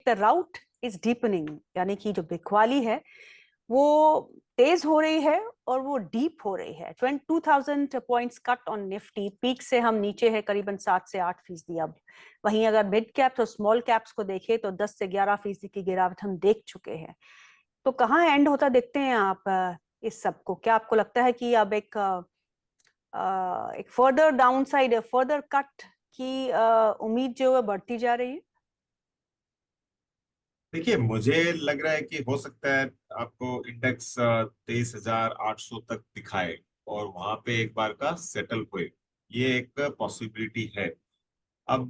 The route is deepening, यानी कि जो बिकवाली है वो तेज हो रही है और वो डीप हो रही है। 22,000 points cut on Nifty, peak से हम नीचे है करीबन 7 से 8% अब। वहीं अगर मिड कैप्स और स्मॉल कैप्स को देखें तो 10 से 11% की गिरावट हम देख चुके हैं। तो कहाँ एंड होता देखते हैं आप इस सब को? क्या आपको लगता है कि अब एक फर्दर डाउनसाइड, फर्दर कट की उम्मीद जो है बढ़ती जा रही है? देखिए, मुझे लग रहा है कि हो सकता है आपको इंडेक्स 23,800 तक दिखाए और वहां पे एक बार का सेटल हुए। ये एक पॉसिबिलिटी है। अब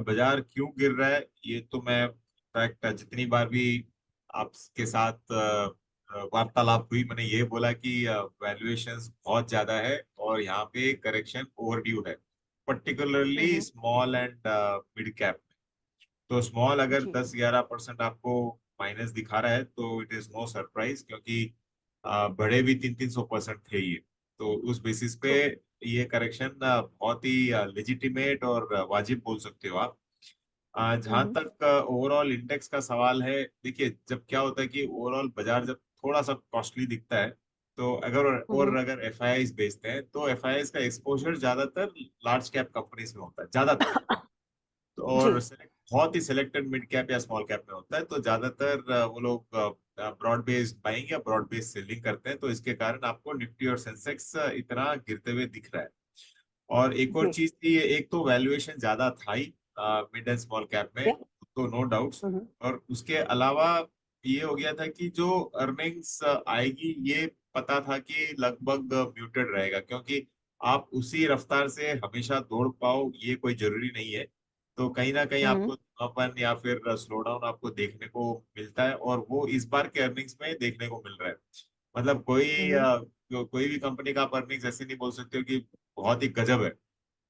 बाजार क्यों गिर रहा है ये तो मैं फैक्ट जितनी बार भी आपके साथ वार्तालाप हुई, मैंने ये बोला कि वैल्यूएशंस बहुत ज्यादा है और यहाँ पे करेक्शन ओवरड्यू है, particularly hmm. Small and mid cap. तो स्मॉल अगर जी। 10-11% आपको माइनस दिखा रहा है तो इट इज नो सरप्राइज, क्योंकि बड़े भी 300-300% थे ये। तो उस बेसिस पे ट्रू। ये करेक्शन बहुत ही लेजिटिमेट और वाजिब बोल सकते हो आप। जहां हम्म। तक ओवरऑल इंडेक्स का सवाल है, देखिए जब क्या होता है कि ओवरऑल बाजार जब थोड़ा सा कॉस्टली दिखता है, तो हम्म। अगर एफ आई आईज बेचते हैं तो एफ आई आईज का एक्सपोजर ज्यादातर लार्ज कैप कंपनीज में होता है ज्यादातर। तो जी। और बहुत ही सिलेक्टेड मिड कैप या स्मॉल कैप में होता है। तो ज्यादातर वो लोग ब्रॉड बेस्ड बाइंग या ब्रॉड बेस्ड सेलिंग करते हैं, तो इसके कारण आपको निफ्टी और सेंसेक्स इतना गिरते हुए दिख रहा है। और एक और जी। चीज थी, एक तो वैल्यूएशन ज्यादा था ही मिड एंड स्मॉल कैप में, या। तो नो डाउट्स। हम्म। और उसके अलावा ये हो गया था कि जो अर्निंग्स आएगी ये पता था कि लगभग म्यूटेड रहेगा, क्योंकि आप उसी रफ्तार से हमेशा दौड़ पाओ ये कोई जरूरी नहीं है। तो कहीं ना कहीं हम्म। आपको धीमापन या फिर स्लो डाउन आपको देखने को मिलता है, और वो इस बार के अर्निंग्स में देखने को मिल रहा है। मतलब हम्म। कोई भी कंपनी का आप अर्निंग्स ऐसे नहीं बोल सकते हो कि बहुत ही गजब है,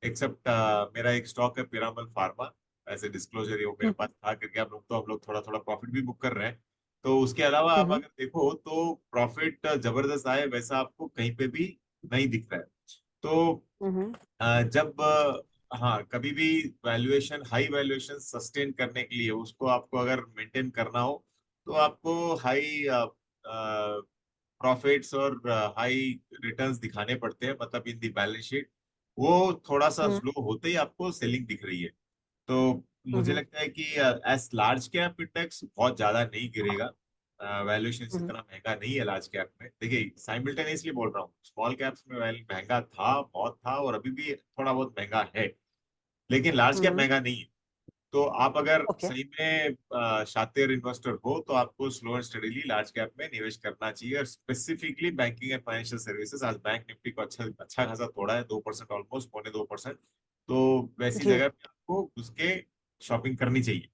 एक्सेप्ट मेरा एक स्टॉक है पिरामल फार्मा। ऐसे डिस्क्लोजर ये वो मेरे पास था करके हम लोग थोड़ा थोड़ा प्रॉफिट भी बुक कर रहे हैं। तो उसके अलावा आप हम्म। अगर देखो तो प्रॉफिट जबरदस्त आए वैसा आपको कहीं पे भी नहीं दिख रहा है। तो हम्म। जब हाँ, कभी भी वैल्यूएशन, हाई वैल्यूएशन सस्टेन करने के लिए उसको आपको अगर मेंटेन करना हो तो आपको हाई प्रॉफिट्स और हाई रिटर्न्स दिखाने पड़ते हैं, मतलब इन दी बैलेंस शीट। वो थोड़ा सा हम्म। स्लो होते ही आपको सेलिंग दिख रही है। तो मुझे हम्म। लगता है कि एज लार्ज कैप इंडेक्स बहुत ज्यादा नहीं गिरेगा। वैल्यूएशन हम्म। इतना महंगा नहीं है लार्ज कैप में। देखिए, साइमल्टेनियसली बोल रहा हूँ, स्मॉल कैप्स में वैल्यू महंगा था, बहुत था, और अभी भी थोड़ा बहुत महंगा है, लेकिन लार्ज कैप हम्म। महंगा नहीं है। तो आप अगर ओके। सही में शातिर इन्वेस्टर हो तो आपको slow and steadily large cap में निवेश करना चाहिए, और specifically banking and financial services. आज बैंक निफ्टी को अच्छा अच्छा खासा तोड़ा है, 2%, ऑलमोस्ट 1.25%। तो वैसी जी। जगह पे आपको उसके शॉपिंग करनी चाहिए।